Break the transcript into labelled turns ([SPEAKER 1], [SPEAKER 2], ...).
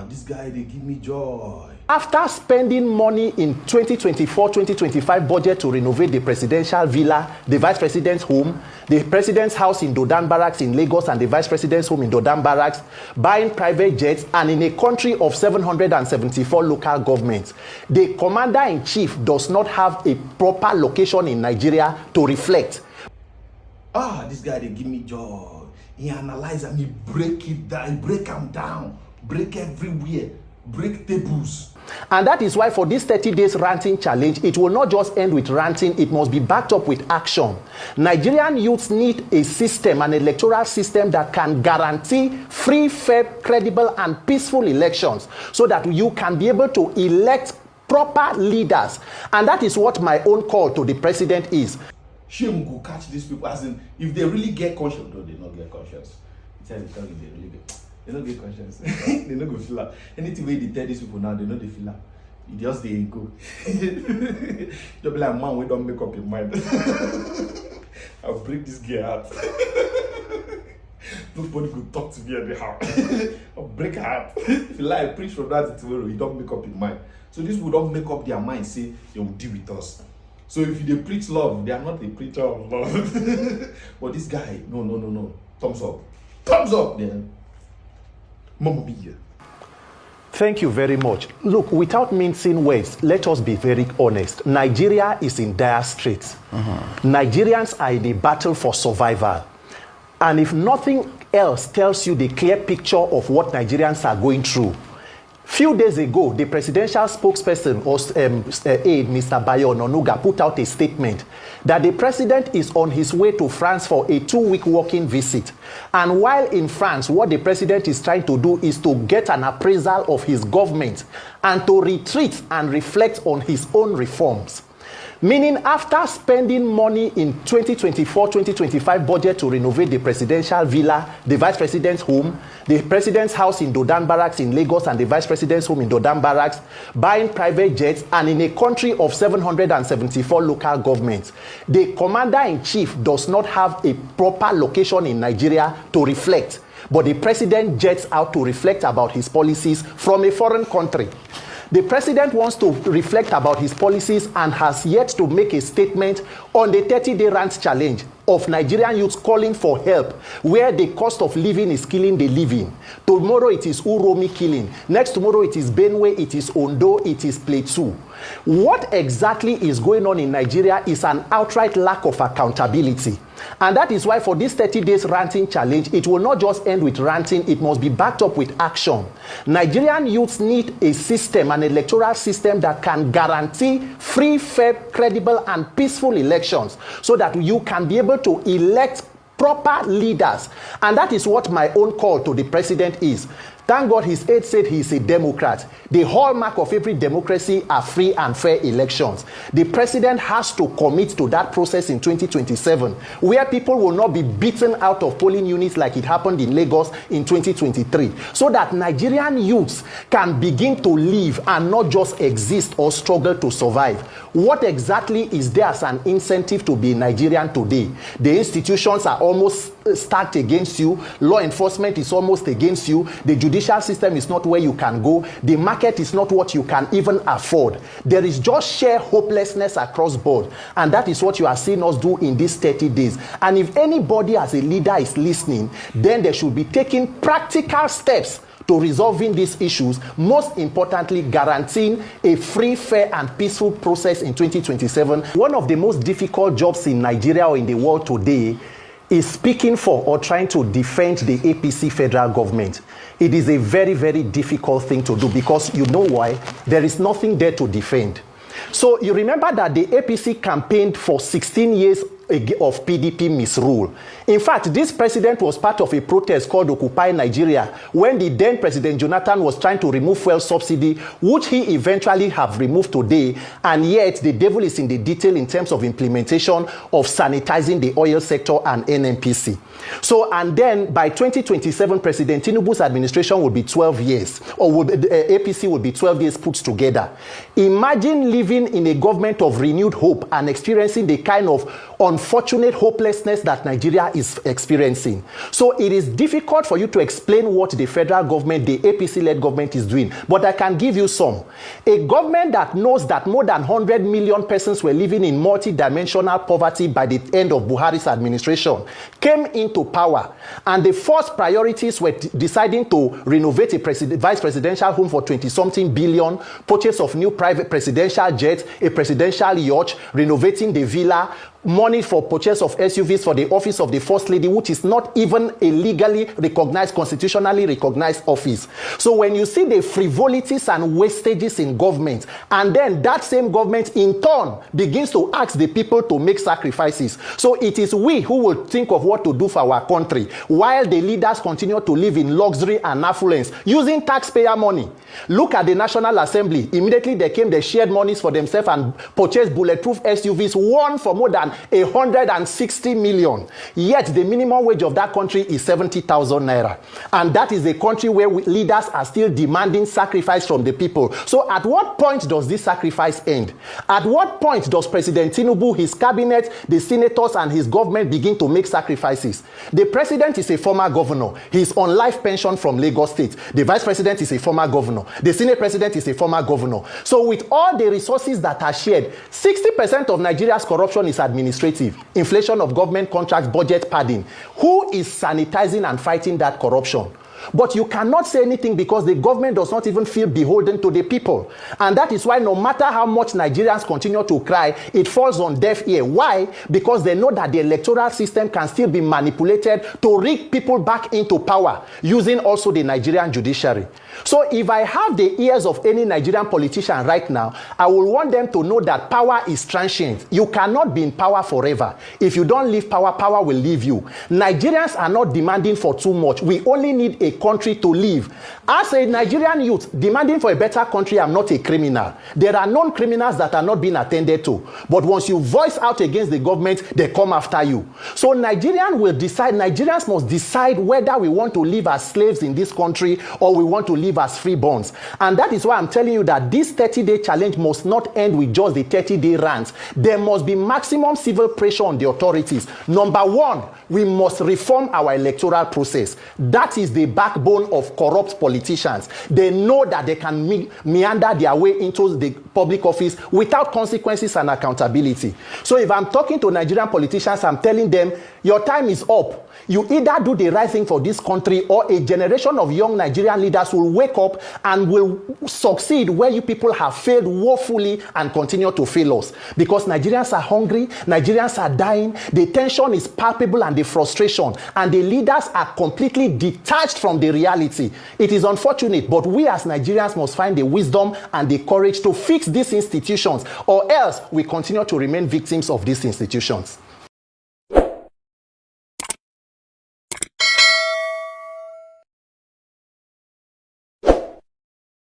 [SPEAKER 1] This guy, they give me joy.
[SPEAKER 2] After spending money in 2024-2025 budget to renovate the presidential villa, the vice president's home, the president's house in Dodan Barracks in Lagos and the vice president's home in Dodan Barracks, buying private jets, and in a country of 774 local governments, the commander-in-chief does not have a proper location in Nigeria to reflect.
[SPEAKER 1] This guy, they give me joy. He analyze and he break it down, he break them down, break everywhere, break tables.
[SPEAKER 2] And that is why for this 30 days ranting challenge, it will not just end with ranting, it must be backed up with action. Nigerian youths need a system, an electoral system that can guarantee free, fair, credible, and peaceful elections so that you can be able to elect proper leaders. And that is what my own call to the president is.
[SPEAKER 1] Shame go catch these people, as in, if they really get conscience. No, they don't get conscience. They really get. They don't get conscience. They don't go feel out. Anything way they tell these people now, they know they feel out. It just they go. They'll be like, man, we don't make up your mind. I'll break this gear out. Nobody could talk to me anyhow. I'll break her heart. If you like, preach from that to tomorrow, you don't make up your mind. So these people don't make up their mind, say they will deal with us. So if they preach love, they are not a preacher of love. But this guy, no. Thumbs up. Thumbs up, then. Mama be here.
[SPEAKER 2] Thank you very much. Look, without mincing words, let us be very honest. Nigeria is in dire straits. Nigerians are in a battle for survival. And if nothing else tells you the clear picture of what Nigerians are going through, few days ago, the presidential spokesperson or aide, Mr. Bayo Ononuga, put out a statement that the president is on his way to France for a 2-week working visit. And while in France, what the president is trying to do is to get an appraisal of his government and to retreat and reflect on his own reforms. Meaning, after spending money in 2024-2025 budget to renovate the presidential villa, the vice president's home, the president's house in Dodan Barracks in Lagos and the vice president's home in Dodan Barracks, buying private jets, and in a country of 774 local governments, the commander-in-chief does not have a proper location in Nigeria to reflect. But the president jets out to reflect about his policies from a foreign country. The president wants to reflect about his policies and has yet to make a statement on the 30-day rant challenge of Nigerian youths calling for help, where the cost of living is killing the living. Tomorrow it is Uromi killing. Next tomorrow it is Benue, it is Ondo, it is Plateau. What exactly is going on in Nigeria is an outright lack of accountability. And that is why for this 30 days ranting challenge, it will not just end with ranting, it must be backed up with action. Nigerian youths need a system, an electoral system that can guarantee free, fair, credible, and peaceful elections so that you can be able to elect proper leaders. And that is what my own call to the president is. Thank God his aide said he is a Democrat. The hallmark of every democracy are free and fair elections. The president has to commit to that process in 2027, where people will not be beaten out of polling units like it happened in Lagos in 2023, so that Nigerian youths can begin to live and not just exist or struggle to survive. What exactly is there as an incentive to be Nigerian today? The institutions are almost stacked against you. Law enforcement is almost against you. The judicial system is not where you can go. The market is not what you can even afford. There is just sheer hopelessness across board. And that is what you are seeing us do in these 30 days. And if anybody as a leader is listening, then they should be taking practical steps to resolving these issues, most importantly, guaranteeing a free, fair, and peaceful process in 2027. One of the most difficult jobs in Nigeria or in the world today is speaking for or trying to defend the APC federal government. It is a very, very difficult thing to do because you know why? There is nothing there to defend. So you remember that the APC campaigned for 16 years of PDP misrule. In fact, this president was part of a protest called Occupy Nigeria when the then President Jonathan was trying to remove fuel subsidy, which he eventually have removed today, and yet the devil is in the detail in terms of implementation of sanitizing the oil sector and NNPC. So, and then by 2027, President Tinubu's administration will be 12 years, or APC will be 12 years put together. Imagine living in a government of renewed hope and experiencing the kind of unfortunate hopelessness that Nigeria is experiencing. So it is difficult for you to explain what the federal government, the APC-led government is doing. But I can give you some. A government that knows that more than 100 million persons were living in multi-dimensional poverty by the end of Buhari's administration came into power. And the first priorities were deciding to renovate a vice presidential home for 20-something billion, purchase of new private presidential jets, a presidential yacht, renovating the villa, money for purchase of SUVs for the office of the First Lady, which is not even a legally recognized, constitutionally recognized office. So when you see the frivolities and wastages in government, and then that same government in turn begins to ask the people to make sacrifices. So it is we who will think of what to do for our country, while the leaders continue to live in luxury and affluence using taxpayer money. Look at the National Assembly. Immediately they came, they shared monies for themselves and purchased bulletproof SUVs, one for more than 160 million. Yet the minimum wage of that country is 70,000 naira. And that is a country where leaders are still demanding sacrifice from the people. So at what point does this sacrifice end? At what point does President Tinubu, his cabinet, the senators and his government begin to make sacrifices? The president is a former governor. He's on life pension from Lagos State. The vice president is a former governor. The senate president is a former governor. So with all the resources that are shared, 60% of Nigeria's corruption is administrative. Inflation of government contracts, budget padding. Who is sanitizing and fighting that corruption? But you cannot say anything because the government does not even feel beholden to the people. And that is why no matter how much Nigerians continue to cry, it falls on deaf ear. Why? Because they know that the electoral system can still be manipulated to rig people back into power, using also the Nigerian judiciary. So if I have the ears of any Nigerian politician right now, I will want them to know that power is transient. You cannot be in power forever. If you don't leave power, power will leave you. Nigerians are not demanding for too much. We only need a country to live. As a Nigerian youth demanding for a better country, I'm not a criminal. There are known criminals that are not being attended to. But once you voice out against the government, they come after you. So Nigerians must decide whether we want to live as slaves in this country or we want to live as freeborns. And that is why I'm telling you that this 30-day challenge must not end with just the 30-day rant. There must be maximum civil pressure on the authorities. Number one, we must reform our electoral process. That is the backbone of corrupt politicians. They know that they can meander their way into the public office without consequences and accountability. So if I'm talking to Nigerian politicians, I'm telling them, your time is up. You either do the right thing for this country or a generation of young Nigerian leaders will wake up and will succeed where you people have failed woefully and continue to fail us. Because Nigerians are hungry, Nigerians are dying, the tension is palpable and the frustration, and the leaders are completely detached from the reality. It is unfortunate, but we as Nigerians must find the wisdom and the courage to fix these institutions, or else we continue to remain victims of these institutions.